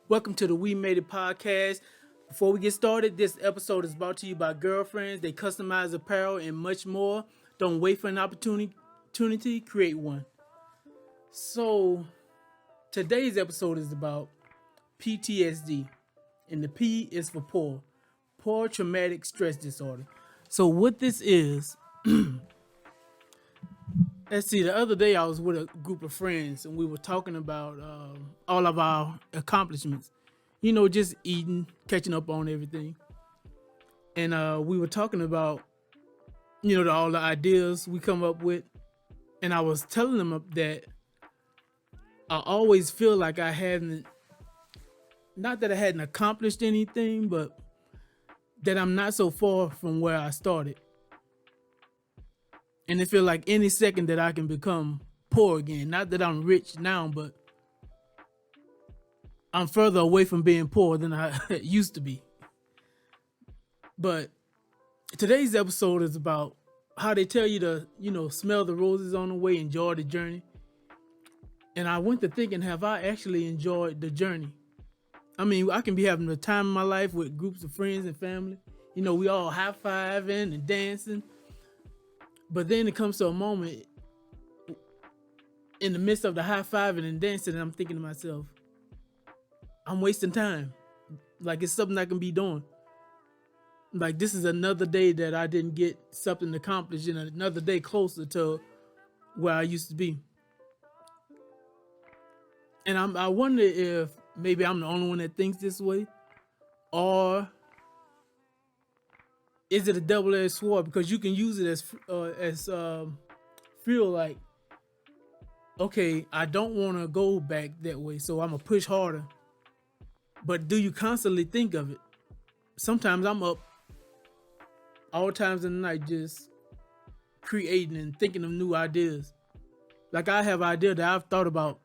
Welcome to the We Made It podcast. Before we get started, this episode is brought to you by Girlfriends. They customize apparel and much more. Don't wait for an opportunity, create one. So, today's episode is about PTSD, and the P is for poor traumatic stress disorder. So, what this is, let's see, the other day I was with a group of friends and we were talking about all of our accomplishments. Just eating, catching up on everything. And we were talking about, all the ideas we come up with. And I was telling them that I always feel like I hadn't, not that I hadn't accomplished anything, but that I'm not so far from where I started. And it feels like any second that I can become poor again. Not that I'm rich now, but I'm further away from being poor than I used to be. But today's episode is about how they tell you to, smell the roses on the way, enjoy the journey. And I went to thinking, have I actually enjoyed the journey? I mean, I can be having the time of my life with groups of friends and family. We all high-fiving and dancing. But then it comes to a moment in the midst of the high-fiving and dancing, and I'm thinking to myself, I'm wasting time. Like, it's something I can be doing. Like, this is another day that I didn't get something accomplished, and another day closer to where I used to be. And I wonder if maybe I'm the only one that thinks this way, or is it a double-edged sword? Because you can use it as feel like, okay, I don't want to go back that way, so I'm gonna push harder. But do you constantly think of it? Sometimes I'm up all times in the night just creating and thinking of new ideas. Like, I have an idea that I've thought about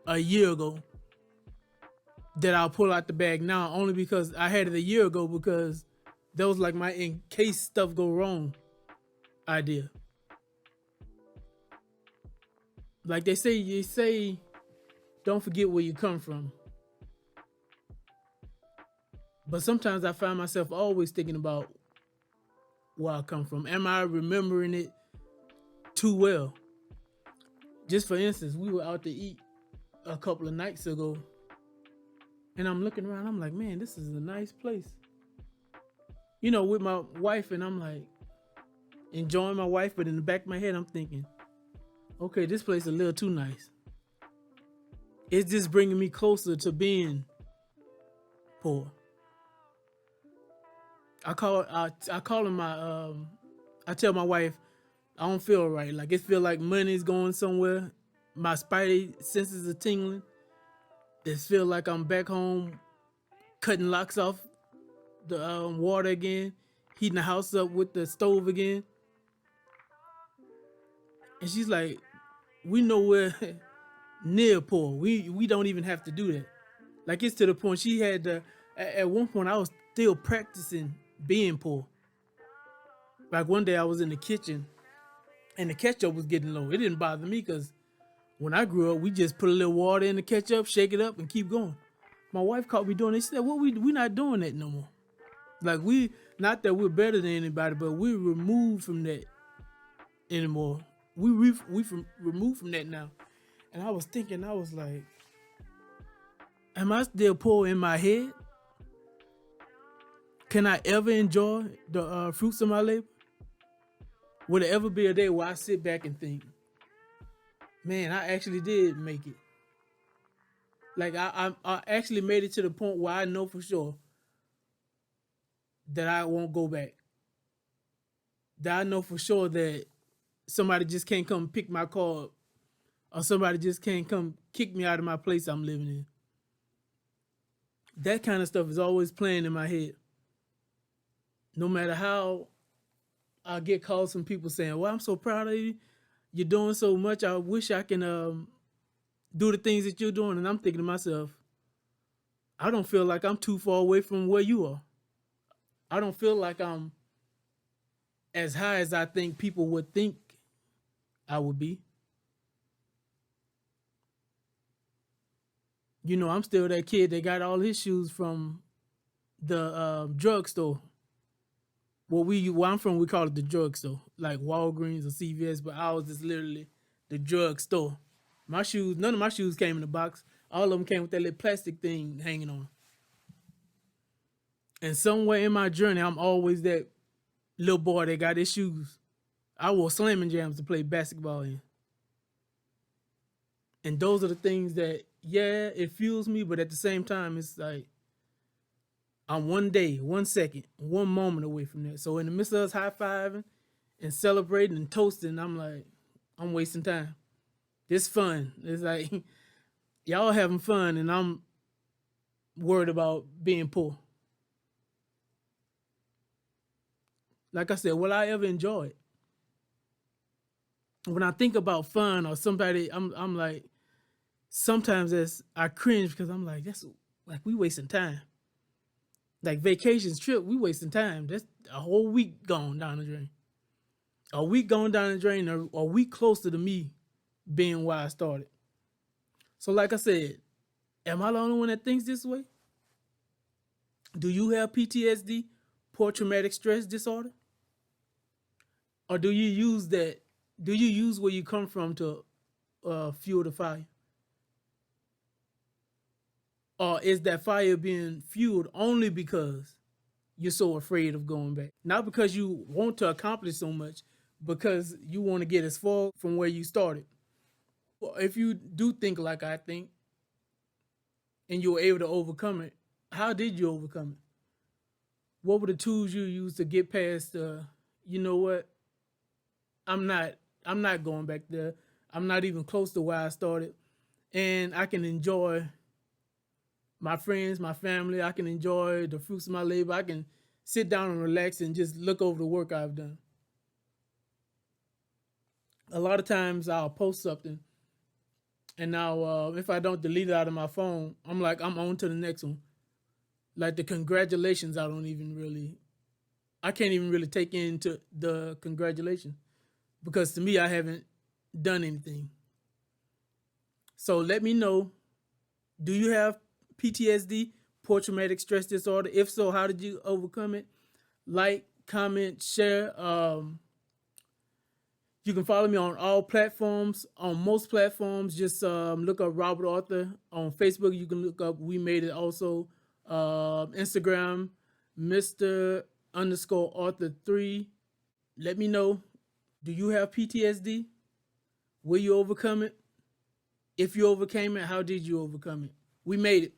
a year ago that I'll pull out the bag now, only because I had it a year ago, because that was like my in case stuff go wrong idea. Like they say don't forget where you come from. But sometimes I find myself always thinking about where I come from. Am I remembering it too well? Just for instance, we were out to eat a couple of nights ago, and I'm looking around, I'm like, man, this is a nice place. With my wife, and I'm like enjoying my wife, but in the back of my head, I'm thinking, okay, this place is a little too nice. It's just bringing me closer to being poor. I call him I tell my wife I don't feel right. Like, it feel like money's going somewhere. My spidey senses are tingling. It feel like I'm back home cutting locks off the water again, heating the house up with the stove again. And she's like, we know we're near poor. We don't even have to do that. Like, it's to the point she had to, at one point I was still practicing being poor. Like, one day I was in the kitchen and the ketchup was getting low. It didn't bother me because when I grew up, we just put a little water in the ketchup, shake it up, and keep going. My wife caught me doing it. She said, well, we not doing that no more. Like, not that we're better than anybody, but we're removed from that anymore. We removed from that now. And I was thinking, I was like, am I still poor in my head? Can I ever enjoy the fruits of my labor? Will there ever be a day where I sit back and think, man, I actually did make it? Like, I actually made it to the point where I know for sure that I won't go back. That I know for sure that somebody just can't come pick my car up, or somebody just can't come kick me out of my place I'm living in. That kind of stuff is always playing in my head. No matter how I get calls from people saying, well, I'm so proud of you. You're doing so much. I wish I can do the things that you're doing. And I'm thinking to myself, I don't feel like I'm too far away from where you are. I don't feel like I'm as high as I think people would think I would be. You know, I'm still that kid that got all his shoes from the drugstore. Where I'm from, we call it the drugstore, like Walgreens or CVS, but ours is literally the drugstore. My shoes, none of my shoes came in the box. All of them came with that little plastic thing hanging on. And somewhere in my journey, I'm always that little boy that got his shoes. I wore slamming jams to play basketball in. And those are the things that, yeah, it fuels me, but at the same time, it's like I'm one day, 1 second, 1 moment away from that. So in the midst of us high fiving and celebrating and toasting, I'm like, I'm wasting time. This fun. It's like y'all having fun, and I'm worried about being poor. Like I said, will I ever enjoy it? When I think about fun or somebody, I'm like, sometimes I cringe because I'm like, that's like we wasting time. Like vacations trip, we wasting time. That's a whole week gone down the drain. A week gone down the drain, or a week closer to me being where I started. So, like I said, am I the only one that thinks this way? Do you have PTSD, post traumatic stress disorder, or do you use that? Do you use where you come from to fuel the fire, or is that fire being fueled only because you're so afraid of going back? Not because you want to accomplish so much, because you want to get as far from where you started. If you do think like I think, and you were able to overcome it, how did you overcome it? What were the tools you used to get past you know what, i'm not I'm not going back there. I'm not even close to where I started, and I can enjoy my friends, my family. I can enjoy the fruits of my labor. I can sit down and relax and just look over the work I've done. A lot of times I'll post something, and now if I don't delete it out of my phone, I'm like, I'm on to the next one. Like the congratulations, I can't even really take into the congratulations, because to me, I haven't done anything. So let me know, do you have PTSD, post traumatic stress disorder? If so, how did you overcome it? Like, comment, share. You can follow me on all platforms. On most platforms, just look up Robert Arthur. On Facebook, you can look up We Made It also. Instagram, Mr. underscore Arthur 3. Let me know. Do you have PTSD? Will you overcome it? If you overcame it, how did you overcome it? We made it.